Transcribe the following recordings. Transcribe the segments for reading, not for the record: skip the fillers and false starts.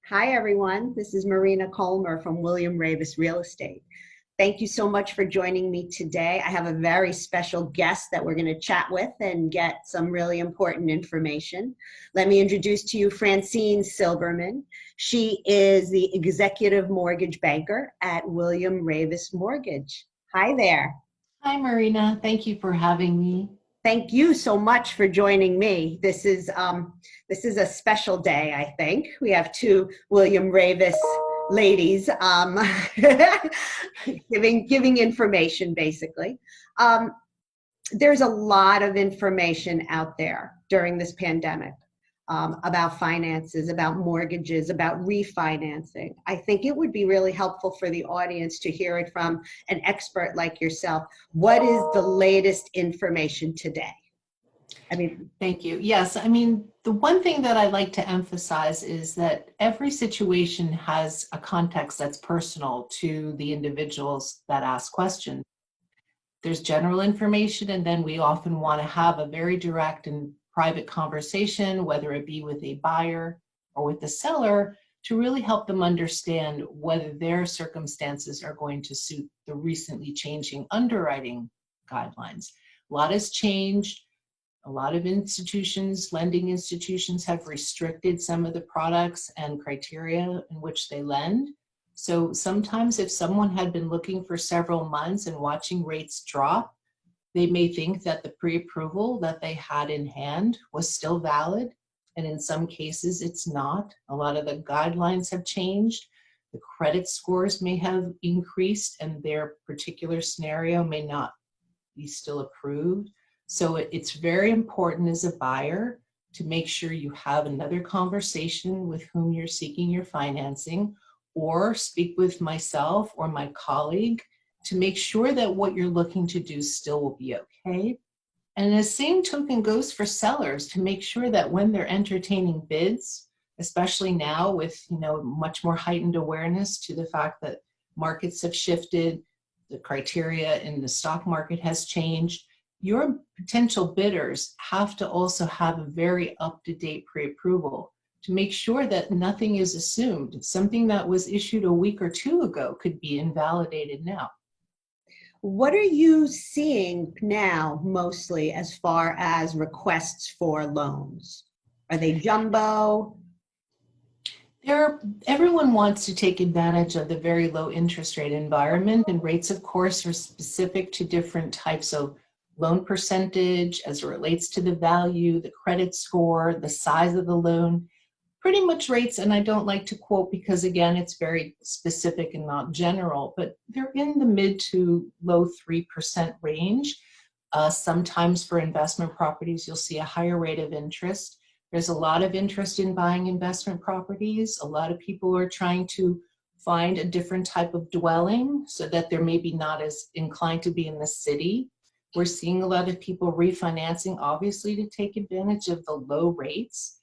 Hi, everyone. This is Mitrione-Kolmer from William Raveis Real Estate. Thank you so much for joining me today. I have a very special guest that we're going to chat with and get some really important information. Let me introduce to you Francine Silberman. She is the executive mortgage banker at William Raveis Mortgage. Hi there. Hi, Marina. Thank you for having me. Thank you so much for joining me. This is a special day, I think. We have two William Raveis ladies giving information, basically. There's a lot of information out there during this pandemic about finances, about mortgages, about refinancing. I think it would be really helpful for the audience to hear it from an expert like yourself. What is the latest information today? Thank you. Yes, the one thing that I like to emphasize is that every situation has a context that's personal to the individuals that ask questions. There's general information, and then we often want to have a very direct and private conversation, whether it be with a buyer or with the seller, to really help them understand whether their circumstances are going to suit the recently changing underwriting guidelines. A lot has changed. A lot of institutions, lending institutions, have restricted some of the products and criteria in which they lend. So sometimes if someone had been looking for several months and watching rates drop, they may think that the pre-approval that they had in hand was still valid. And in some cases, it's not. A lot of the guidelines have changed. The credit scores may have increased and their particular scenario may not be still approved. So it's very important as a buyer to make sure you have another conversation with whom you're seeking your financing, or speak with myself or my colleague to make sure that what you're looking to do still will be okay. And the same token goes for sellers, to make sure that when they're entertaining bids, especially now with much more heightened awareness to the fact that markets have shifted, the criteria in the stock market has changed, your potential bidders have to also have a very up-to-date pre-approval to make sure that nothing is assumed. Something that was issued a week or two ago could be invalidated now. What are you seeing now mostly as far as requests for loans? Are they jumbo? Everyone wants to take advantage of the very low interest rate environment, and rates, of course, are specific to different types of loan percentage as it relates to the value, the credit score, the size of the loan, pretty much rates. And I don't like to quote because, again, it's very specific and not general, but they're in the mid to low 3% range. Sometimes for investment properties, you'll see a higher rate of interest. There's a lot of interest in buying investment properties. A lot of people are trying to find a different type of dwelling so that they're maybe not as inclined to be in the city. We're seeing a lot of people refinancing, obviously, to take advantage of the low rates.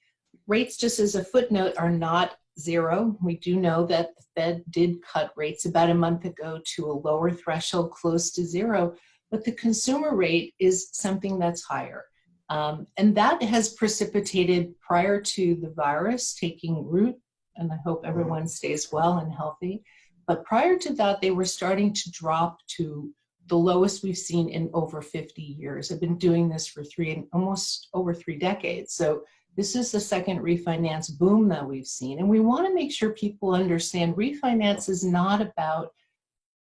Rates, just as a footnote, are not zero. We do know that the Fed did cut rates about a month ago to a lower threshold close to zero, but the consumer rate is something that's higher. And that has precipitated, prior to the virus taking root, and I hope everyone stays well and healthy, but prior to that, they were starting to drop to the lowest we've seen in over 50 years. I've been doing this for almost over 3 decades. So this is the second refinance boom that we've seen. And we want to make sure people understand refinance is not about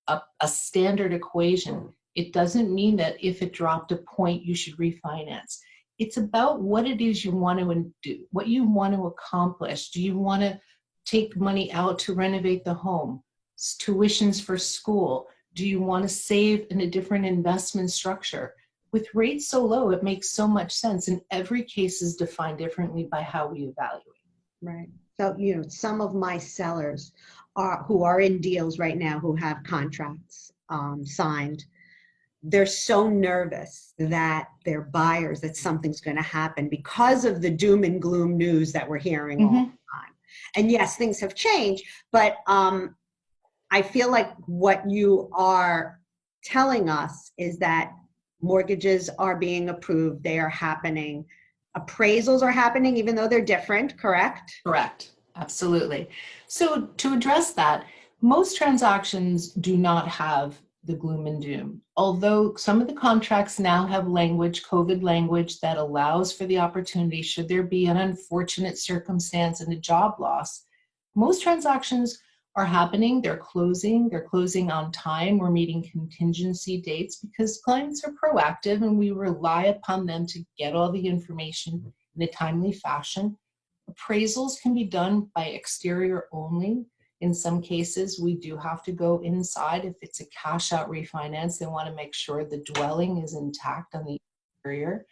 a standard equation. It doesn't mean that if it dropped a point, you should refinance. It's about what it is you want to do, what you want to accomplish. Do you want to take money out to renovate the home, tuitions for school? Do you want to save in a different investment structure? With rates so low, it makes so much sense, and every case is defined differently by how we evaluate. Right. So, some of my sellers who are in deals right now, who have contracts signed, they're so nervous that their buyers, that something's going to happen because of the doom and gloom news that we're hearing all the time. And yes, things have changed, but I feel like what you are telling us is that mortgages are being approved, they are happening. Appraisals are happening, even though they're different, correct? Correct. Absolutely. So to address that, most transactions do not have the gloom and doom. Although some of the contracts now have language, COVID language, that allows for the opportunity, should there be an unfortunate circumstance and a job loss, most transactions are happening, they're closing on time, we're meeting contingency dates because clients are proactive and we rely upon them to get all the information in a timely fashion. Appraisals can be done by exterior only. In some cases, we do have to go inside. If it's a cash out refinance, they want to make sure the dwelling is intact on the exterior.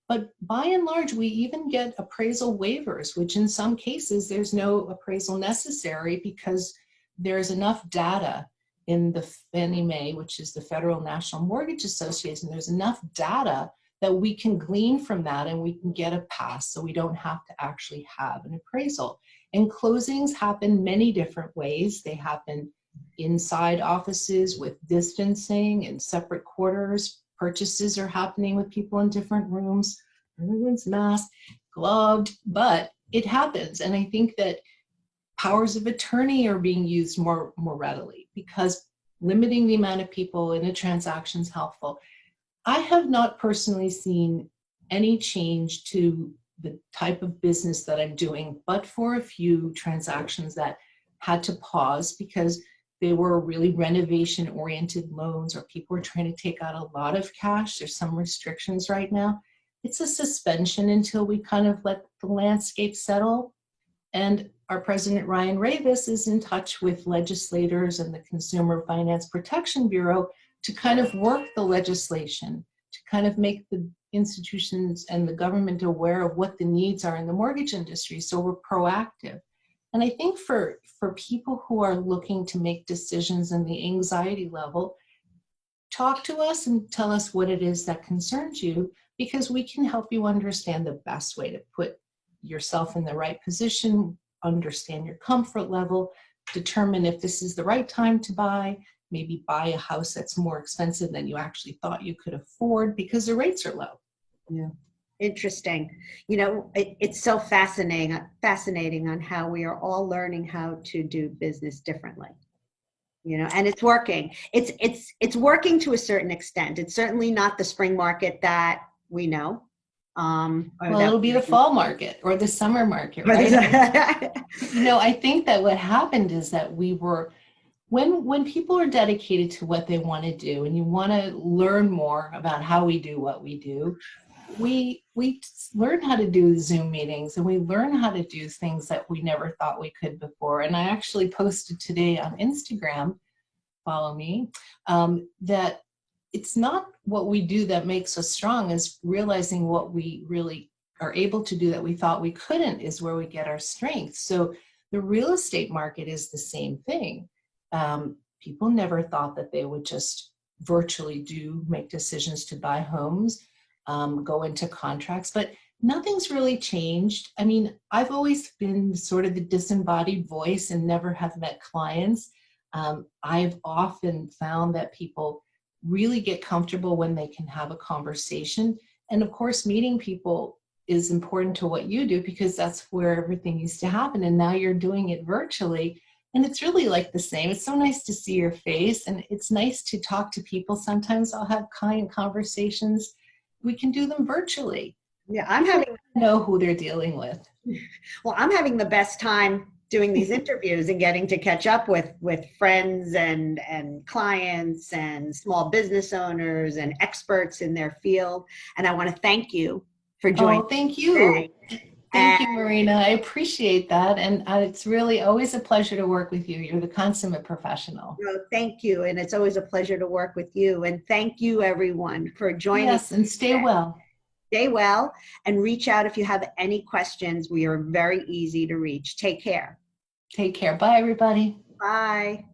But by and large, we even get appraisal waivers, which in some cases, there's no appraisal necessary because there's enough data in the Fannie Mae, which is the Federal National Mortgage Association, there's enough data that we can glean from that and we can get a pass, so we don't have to actually have an appraisal. And closings happen many different ways. They happen inside offices with distancing in separate quarters. Purchases are happening with people in different rooms. Everyone's masked, gloved, but it happens. And I think that powers of attorney are being used more readily because limiting the amount of people in a transaction is helpful. I have not personally seen any change to the type of business that I'm doing, but for a few transactions that had to pause because they were really renovation-oriented loans or people were trying to take out a lot of cash. There's some restrictions right now. It's a suspension until we kind of let the landscape settle. And our president, Ryan Raveis, is in touch with legislators and the Consumer Finance Protection Bureau to kind of work the legislation, to kind of make the institutions and the government aware of what the needs are in the mortgage industry. So we're proactive. And I think for people who are looking to make decisions in the anxiety level, talk to us and tell us what it is that concerns you, because we can help you understand the best way to put yourself in the right position, understand your comfort level, determine if this is the right time to buy, maybe buy a house that's more expensive than you actually thought you could afford because the rates are low. Yeah. Interesting. You know, it's so fascinating on how we are all learning how to do business differently. You know, and it's working. It's working to a certain extent. It's certainly not the spring market that we know. Well, it'll be the fall market or the summer market, right? You know, I think that what happened is that we were, when people are dedicated to what they want to do and you want to learn more about how we do what we do, we learn how to do Zoom meetings and we learn how to do things that we never thought we could before. And I actually posted today on Instagram, follow me, that it's not what we do that makes us strong, is realizing what we really are able to do that we thought we couldn't is where we get our strength. So the real estate market is the same thing. People never thought that they would just virtually make decisions to buy homes, go into contracts, but nothing's really changed. I mean, I've always been sort of the disembodied voice and never have met clients. I've often found that people really get comfortable when they can have a conversation. And of course, meeting people is important to what you do because that's where everything used to happen. And now you're doing it virtually. And it's really like the same. It's so nice to see your face and it's nice to talk to people. Sometimes I'll have kind conversations. We can do them virtually. Yeah, I'm having to know who they're dealing with. Well, I'm having the best time doing these interviews and getting to catch up with friends and clients and small business owners and experts in their field. And I want to thank you for joining. Oh, thank you. Thank you, Marina. I appreciate that. And it's really always a pleasure to work with you. You're the consummate professional. No, thank you. And it's always a pleasure to work with you. And thank you, everyone, for joining. Yes, and stay well. Stay well and reach out if you have any questions. We are very easy to reach. Take care. Take care. Bye, everybody. Bye.